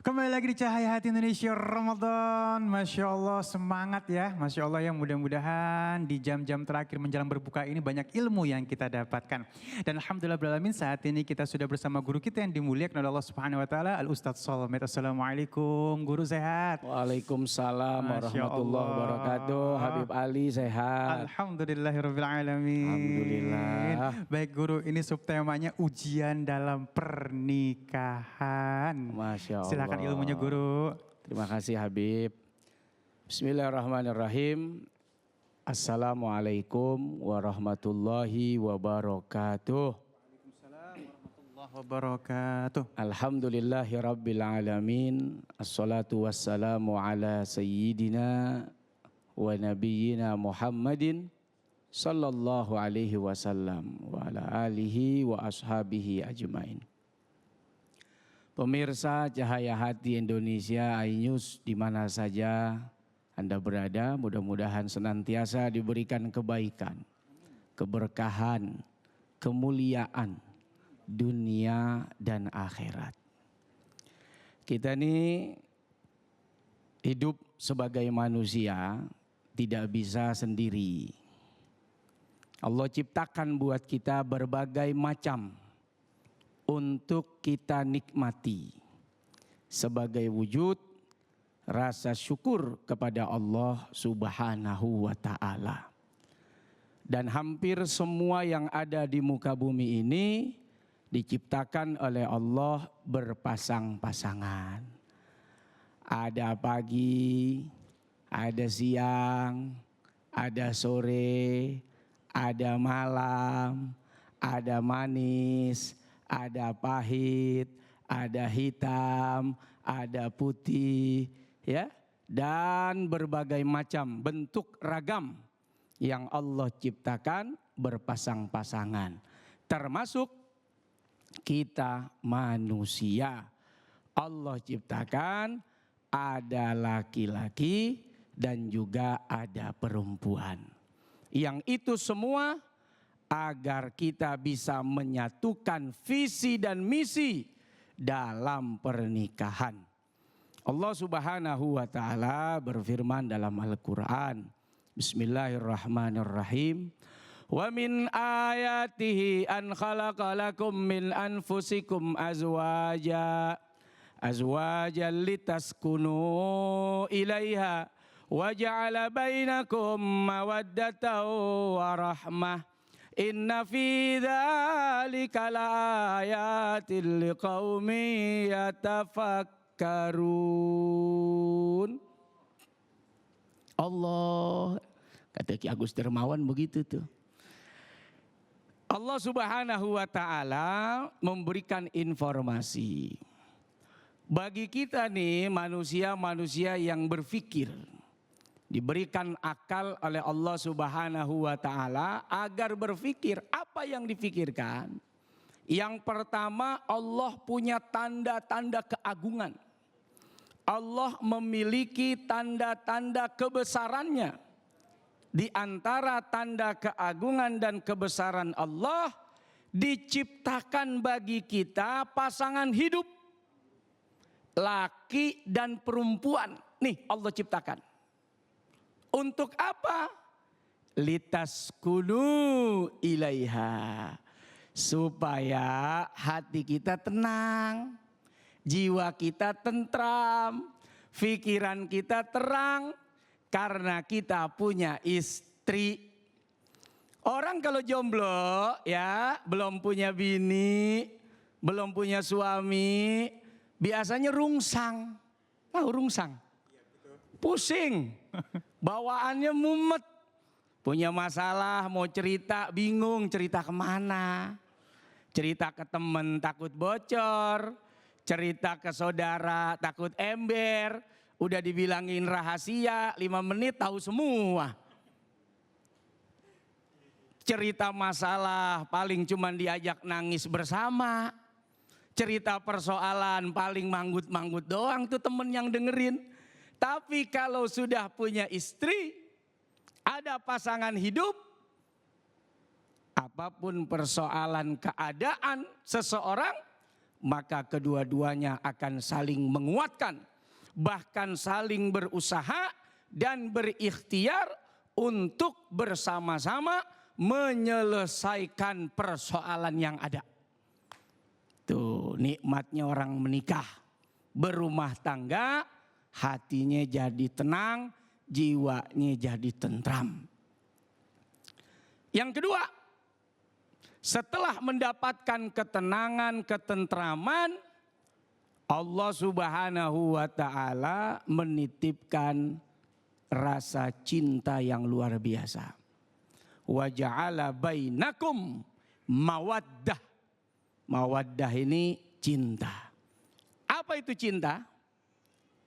Kembali lagi di Cahaya Hati Indonesia Ramadan. Masya Allah semangat ya. Masya Allah ya, mudah-mudahan di jam-jam terakhir menjelang berbuka ini banyak ilmu yang kita dapatkan. Dan Alhamdulillah beralamin saat ini kita sudah bersama guru kita yang dimuliakan oleh Allah Subhanahu Wa Taala, Al-Ustadz Shalmet. Assalamualaikum guru, sehat? Waalaikumsalam warahmatullahi wabarakatuh. Habib Ali sehat. Alhamdulillahirrahmanirrahim. Alhamdulillah. Baik guru, ini subtemanya ujian dalam pernikahan. Masya Allah. Silakan ilmunya guru. Terima kasih Habib. Bismillahirrahmanirrahim. Assalamualaikum warahmatullahi wabarakatuh. Waalaikumsalam warahmatullahi wabarakatuh. Alhamdulillahirabbil alamin. Assalatu wassalamu ala sayyidina wa nabiyyina Muhammadin sallallahu alaihi wasallam wa ala alihi wa ashabihi ajmain. Pemirsa Cahaya Hati Indonesia iNews di mana saja Anda berada, mudah-mudahan senantiasa diberikan kebaikan, keberkahan, kemuliaan dunia dan akhirat. Kita ini hidup sebagai manusia tidak bisa sendiri. Allah ciptakan buat kita berbagai macam untuk kita nikmati sebagai wujud rasa syukur kepada Allah Subhanahu wa Ta'ala. Dan hampir semua yang ada di muka bumi ini diciptakan oleh Allah berpasang-pasangan. Ada pagi, ada siang, ada sore, ada malam, ada manis, ada pahit, ada hitam, ada putih, ya, dan berbagai macam bentuk ragam yang Allah ciptakan berpasang-pasangan. Termasuk kita manusia. Allah ciptakan ada laki-laki dan juga ada perempuan. Yang itu semua agar kita bisa menyatukan visi dan misi dalam pernikahan. Allah Subhanahu wa Ta'ala berfirman dalam Al-Quran. Bismillahirrahmanirrahim. Wa min ayatihi an khalaqalakum min anfusikum azwaja litaskunu ilaiha wa ja'ala bainakum mawaddatan wa rahmah. Inna fi dzalika laayatil liqaumin yatafakkarun. Allah, kata Ki Agus Dermawan begitu tuh. Allah Subhanahu wa Ta'ala memberikan informasi. Bagi kita nih manusia-manusia yang berpikir, diberikan akal oleh Allah Subhanahu wa Ta'ala agar berpikir apa yang dipikirkan. Yang pertama, Allah punya tanda-tanda keagungan. Allah memiliki tanda-tanda kebesarannya. Di antara tanda keagungan dan kebesaran Allah, diciptakan bagi kita pasangan hidup, laki dan perempuan. Nih Allah ciptakan. Untuk apa? Litaskunu ilaiha. Supaya hati kita tenang, jiwa kita tentram, pikiran kita terang, karena kita punya istri. Orang kalau jomblo ya, belum punya bini, belum punya suami, biasanya rungsang. Tahu rungsang? Pusing. Bawaannya mumet, punya masalah, mau cerita bingung, cerita kemana, cerita ke temen takut bocor, cerita ke saudara takut ember, udah dibilangin rahasia 5 menit tahu semua. Cerita masalah paling cuman diajak nangis bersama, cerita persoalan paling manggut-manggut doang tuh temen yang dengerin. Tapi kalau sudah punya istri, ada pasangan hidup, apapun persoalan keadaan seseorang, maka kedua-duanya akan saling menguatkan, bahkan saling berusaha dan berikhtiar untuk bersama-sama menyelesaikan persoalan yang ada. Tuh nikmatnya orang menikah, berumah tangga, hatinya jadi tenang, jiwanya jadi tentram. Yang kedua, setelah mendapatkan ketenangan, ketentraman, Allah Subhanahu wa taala menitipkan rasa cinta yang luar biasa. Wa ja'ala bainakum mawaddah. Mawaddah ini cinta. Apa itu cinta?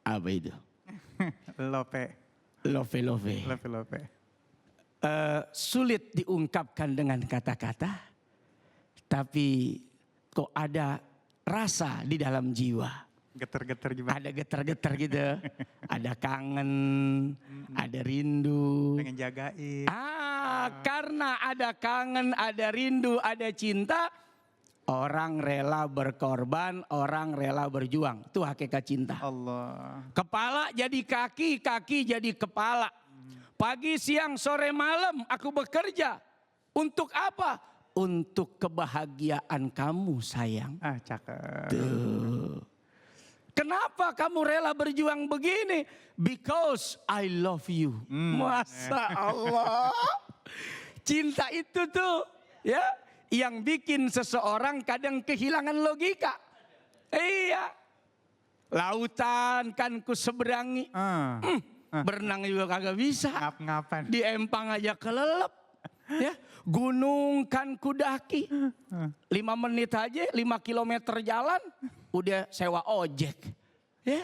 Apa itu? Lope. Love. Lope. Sulit diungkapkan dengan kata-kata, tapi kok ada rasa di dalam jiwa. Getar-getar gimana? Ada getar-getar gitu, ada kangen, ada rindu. Pengen jagain. Karena ada kangen, ada rindu, ada cinta, orang rela berkorban, orang rela berjuang. Itu hakikat cinta. Allah. Kepala jadi kaki, kaki jadi kepala. Pagi, siang, sore, malam aku bekerja. Untuk apa? Untuk kebahagiaan kamu sayang. Cakep. Tuh. Kenapa kamu rela berjuang begini? Because I love you. Masya Allah. Cinta itu tuh ya yang bikin seseorang kadang kehilangan logika. Iya. Lautan kan ku seberangi. Berenang juga kagak bisa. Ngap-ngapan. Di empang aja kelelep. Ya, gunung kan kudaki. 5 menit aja 5 kilometer jalan udah sewa ojek. Ya.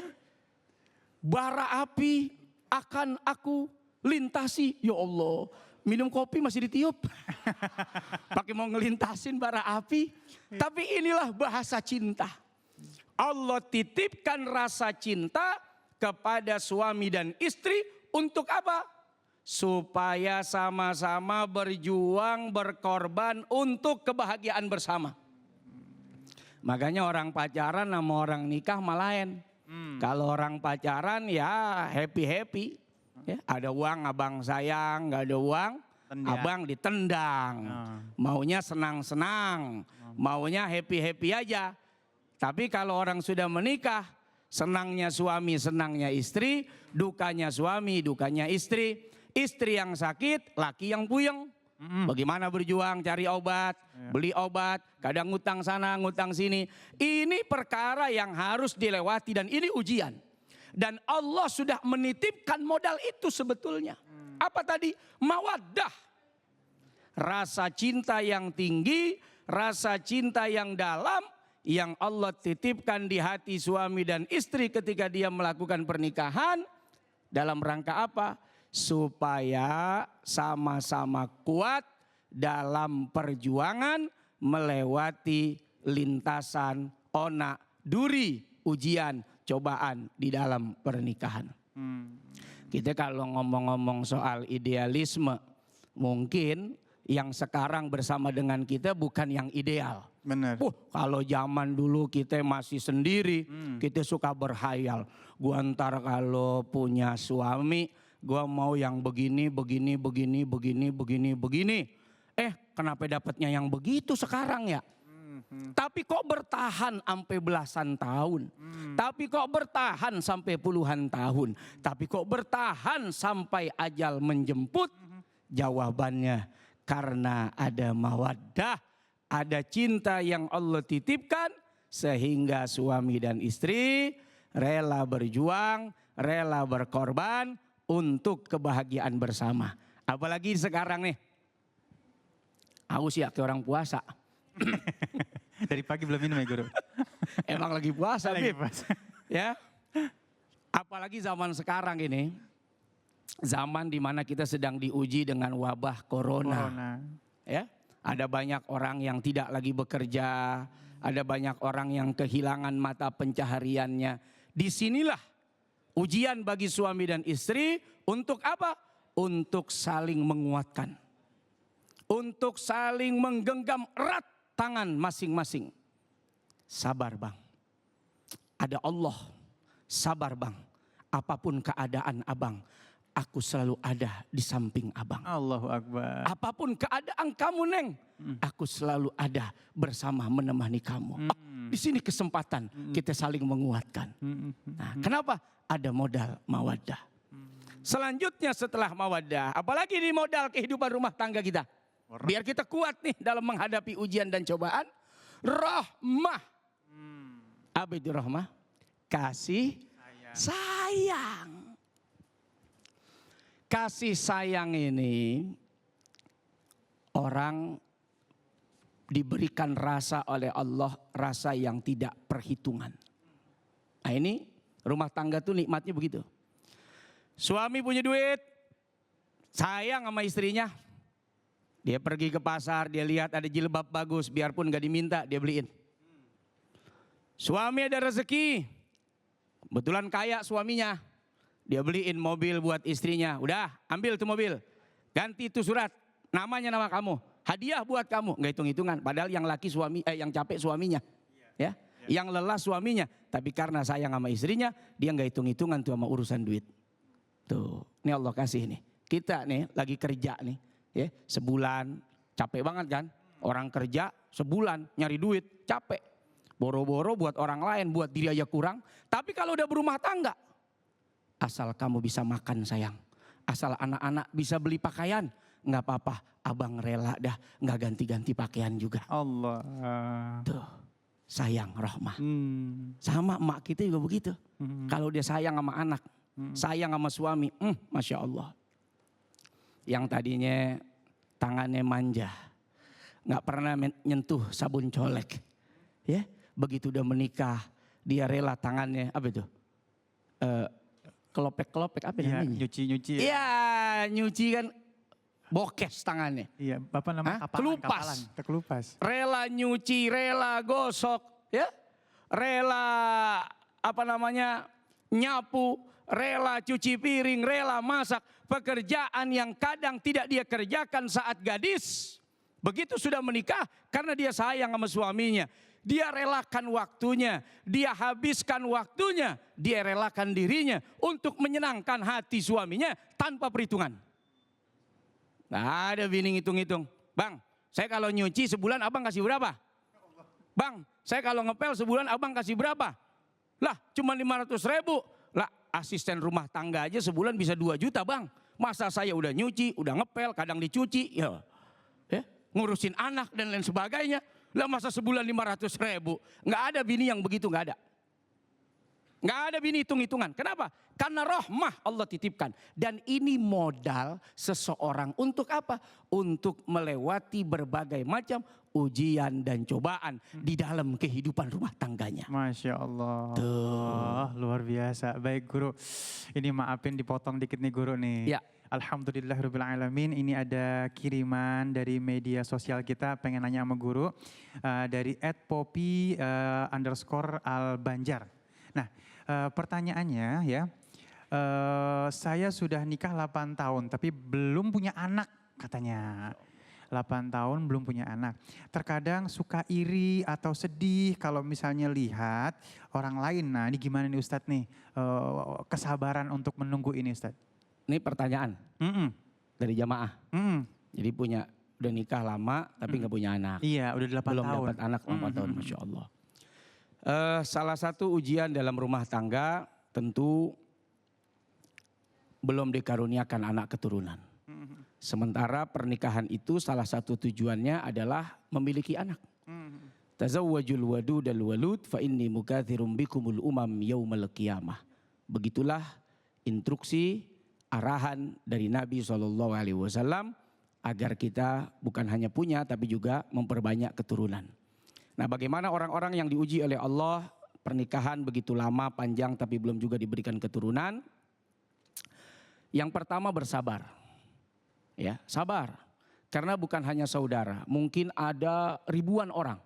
Bara api akan aku lintasi. Ya Allah, minum kopi masih ditiup. Pakai mau ngelintasin bara api. Tapi inilah bahasa cinta. Allah titipkan rasa cinta kepada suami dan istri untuk apa? Supaya sama-sama berjuang, berkorban untuk kebahagiaan bersama. Makanya orang pacaran sama orang nikah malahan. Kalau orang pacaran ya happy-happy. Ya, ada uang abang sayang, gak ada uang abang ditendang. Maunya senang-senang, maunya happy-happy aja. Tapi kalau orang sudah menikah, senangnya suami, senangnya istri, dukanya suami, dukanya istri. Istri yang sakit, laki yang puyeng. Bagaimana berjuang cari obat, beli obat, kadang ngutang sana, ngutang sini. Ini perkara yang harus dilewati dan ini ujian. Dan Allah sudah menitipkan modal itu sebetulnya. Apa tadi? Mawaddah. Rasa cinta yang tinggi, rasa cinta yang dalam, yang Allah titipkan di hati suami dan istri ketika dia melakukan pernikahan. Dalam rangka apa? Supaya sama-sama kuat dalam perjuangan melewati lintasan onak duri, ujian, cobaan di dalam pernikahan. Kita kalau ngomong-ngomong soal idealisme, mungkin yang sekarang bersama dengan kita bukan yang ideal. Benar. Kalau zaman dulu kita masih sendiri, kita suka berhayal. Gua ntar kalau punya suami, gua mau yang begini. Kenapa dapatnya yang begitu sekarang ya? Tapi kok bertahan sampai belasan tahun? Tapi kok bertahan sampai puluhan tahun? Tapi kok bertahan sampai ajal menjemput? Jawabannya karena ada mawaddah, ada cinta yang Allah titipkan sehingga suami dan istri rela berjuang, rela berkorban untuk kebahagiaan bersama. Apalagi sekarang nih, haus ya kayak orang puasa. Dari pagi belum minum ya guru? Emang lagi puasa, Lagi Bib. puasa. Ya. Apalagi zaman sekarang ini, zaman dimana kita sedang diuji dengan wabah corona. Ya, ada banyak orang yang tidak lagi bekerja, ada banyak orang yang kehilangan mata pencahariannya. Disinilah ujian bagi suami dan istri untuk apa? Untuk saling menguatkan. Untuk saling menggenggam erat tangan masing-masing. sabar bang. Ada Allah, sabar bang. Apapun keadaan abang, aku selalu ada di samping abang. Allahu Akbar. Apapun keadaan kamu neng, aku selalu ada bersama menemani kamu. Oh, di sini kesempatan kita saling menguatkan. Nah, kenapa? Ada modal mawaddah. Selanjutnya setelah mawaddah, apalagi di modal kehidupan rumah tangga kita. Biar kita kuat nih dalam menghadapi ujian dan cobaan. Rahmah. Apa itu rahmah? Kasih sayang. Kasih sayang ini orang diberikan rasa oleh Allah, rasa yang tidak perhitungan. Nah ini rumah tangga tuh nikmatnya begitu. Suami punya duit, sayang sama istrinya. Dia pergi ke pasar, dia lihat ada jilbab bagus, biarpun gak diminta dia beliin. Suami ada rezeki, kebetulan kaya suaminya. Dia beliin mobil buat istrinya. Udah ambil tuh mobil. Ganti itu surat. Namanya nama kamu. Hadiah buat kamu. Nggak hitung-hitungan. Padahal yang laki yang capek suaminya. Ya. Yang lelah suaminya. Tapi karena sayang sama istrinya. Dia nggak hitung-hitungan tuh sama urusan duit. Tuh. Ini Allah kasih nih. Kita nih lagi kerja nih. Ya. Sebulan. Capek banget kan. Orang kerja sebulan nyari duit. Capek. Boro-boro buat orang lain. Buat diri aja kurang. Tapi kalau udah berumah tangga. Asal kamu bisa makan sayang. Asal anak-anak bisa beli pakaian. Nggak apa-apa, abang rela dah nggak ganti-ganti pakaian juga. Allah. Tuh, sayang rahmah. Sama emak kita juga begitu. Kalau dia sayang sama anak, sayang sama suami, Masya Allah. Yang tadinya tangannya manja. Nggak pernah nyentuh sabun colek. Ya, begitu udah menikah, dia rela tangannya, apa itu? Kelopek-kelopek apa namanya? Nyuci-nyuci. Iya, nyuci kan bokes tangannya. Iya, Bapak namanya kelupas. Kelupas. Rela nyuci, rela gosok, ya. Rela nyapu, rela cuci piring, rela masak. Pekerjaan yang kadang tidak dia kerjakan saat gadis. Begitu sudah menikah karena dia sayang sama suaminya. Dia relakan waktunya, dia habiskan waktunya, dia relakan dirinya untuk menyenangkan hati suaminya tanpa perhitungan. Nggak ada bini ngitung-ngitung. Bang, saya kalau nyuci sebulan abang kasih berapa? Bang, saya kalau ngepel sebulan abang kasih berapa? Lah, cuma 500.000. Lah, asisten rumah tangga aja sebulan bisa 2 juta bang. Masa saya udah nyuci, udah ngepel, kadang dicuci, ya ngurusin anak dan lain sebagainya. Lah masa sebulan 500.000. Nggak ada bini yang begitu, nggak ada. Nggak ada bini hitung-hitungan. Kenapa? Karena rahmah Allah titipkan. Dan ini modal seseorang untuk apa? Untuk melewati berbagai macam ujian dan cobaan di dalam kehidupan rumah tangganya. Masya Allah. Tuh. Luar biasa. Baik guru, ini maafin dipotong dikit nih guru nih. Ya. Alhamdulillahirrahmanirrahim. Ini ada kiriman dari media sosial kita, pengen nanya sama guru. Dari @popi_albanjar. Nah, pertanyaannya ya, saya sudah nikah 8 tahun tapi belum punya anak katanya. 8 tahun belum punya anak. Terkadang suka iri atau sedih kalau misalnya lihat orang lain. Nah ini gimana nih Ustadz nih, kesabaran untuk menunggu ini Ustadz? Ini pertanyaan dari jamaah. Jadi udah nikah lama tapi nggak punya anak. Iya, udah 8 belum tahun. dapat anak 8 tahun, Masya Allah. Salah satu ujian dalam rumah tangga tentu belum dikaruniakan anak keturunan. Sementara pernikahan itu salah satu tujuannya adalah memiliki anak. Tazawwajul wadudal walud fa inni mukatsirum bikumul umam yaumal qiyamah. Begitulah instruksi arahan dari Nabi SAW agar kita bukan hanya punya tapi juga memperbanyak keturunan. Nah, bagaimana orang-orang yang diuji oleh Allah, pernikahan begitu lama, panjang tapi belum juga diberikan keturunan? Yang pertama bersabar. Ya, sabar. Karena bukan hanya saudara, mungkin ada ribuan orang,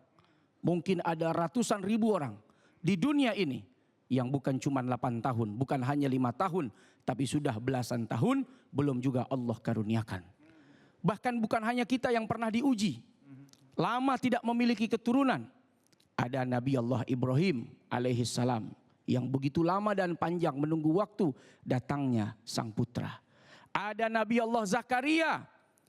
mungkin ada ratusan ribu orang di dunia ini yang bukan cuma 8 tahun, bukan hanya 5 tahun, tapi sudah belasan tahun belum juga Allah karuniakan. Bahkan bukan hanya kita yang pernah diuji. Lama tidak memiliki keturunan. Ada Nabi Allah Ibrahim alaihissalam yang begitu lama dan panjang menunggu waktu datangnya sang putra. Ada Nabi Allah Zakaria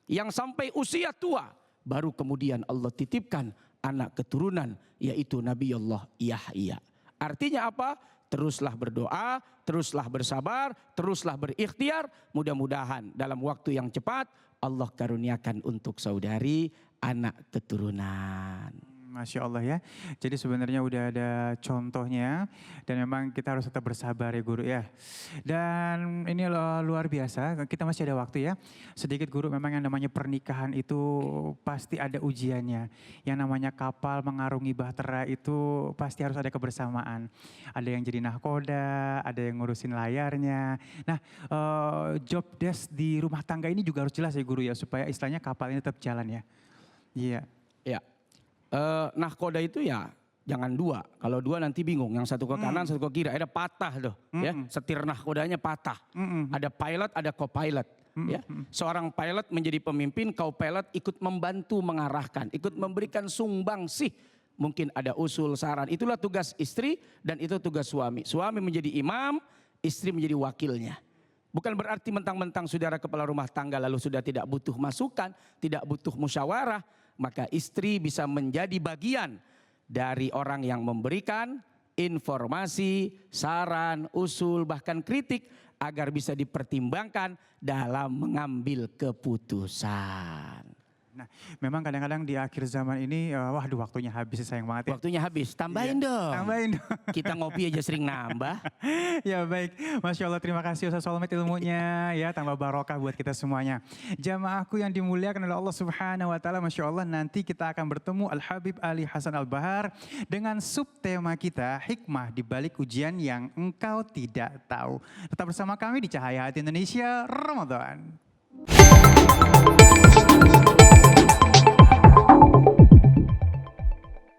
yang sampai usia tua baru kemudian Allah titipkan anak keturunan yaitu Nabi Allah Yahya. Artinya apa? Teruslah berdoa, teruslah bersabar, teruslah berikhtiar. Mudah-mudahan dalam waktu yang cepat Allah karuniakan untuk saudari anak keturunan. Masya Allah ya. Jadi sebenarnya udah ada contohnya dan memang kita harus tetap bersabar ya guru ya. Dan ini loh luar biasa, kita masih ada waktu ya. Sedikit guru, memang yang namanya pernikahan itu pasti ada ujiannya. Yang namanya kapal mengarungi bahtera itu pasti harus ada kebersamaan. Ada yang jadi nahkoda, ada yang ngurusin layarnya. Nah job desk di rumah tangga ini juga harus jelas ya guru ya, supaya istilahnya kapal ini tetap jalan ya. Iya. Ya. Nahkoda itu ya jangan dua. Kalau dua nanti bingung. Yang satu ke kanan, satu ke kiri. Ada patah tuh. Ya. Setir nahkodanya patah. Ada pilot, ada co-pilot. Ya. Seorang pilot menjadi pemimpin, co-pilot ikut membantu mengarahkan. Ikut memberikan sumbangsih. Mungkin ada usul, saran. Itulah tugas istri dan itu tugas suami. Suami menjadi imam, istri menjadi wakilnya. Bukan berarti mentang-mentang saudara kepala rumah tangga lalu sudah tidak butuh masukan, tidak butuh musyawarah. Maka istri bisa menjadi bagian dari orang yang memberikan informasi, saran, usul, bahkan kritik agar bisa dipertimbangkan dalam mengambil keputusan. Nah, memang kadang-kadang di akhir zaman ini, waduh waktunya habis, sayang banget ya. Waktunya habis, tambahin dong. Tambahin dong. Kita ngopi aja sering nambah. Ya baik, Masya Allah, terima kasih Ustaz Solmed ilmunya ya, tambah barokah buat kita semuanya. Jamaahku yang dimuliakan oleh Allah Subhanahu Wa Taala, Masya Allah, nanti kita akan bertemu Al Habib Ali Hasan Al Bahar dengan subtema kita, hikmah di balik ujian yang engkau tidak tahu. Tetap bersama kami di Cahaya Hati Indonesia Ramadan.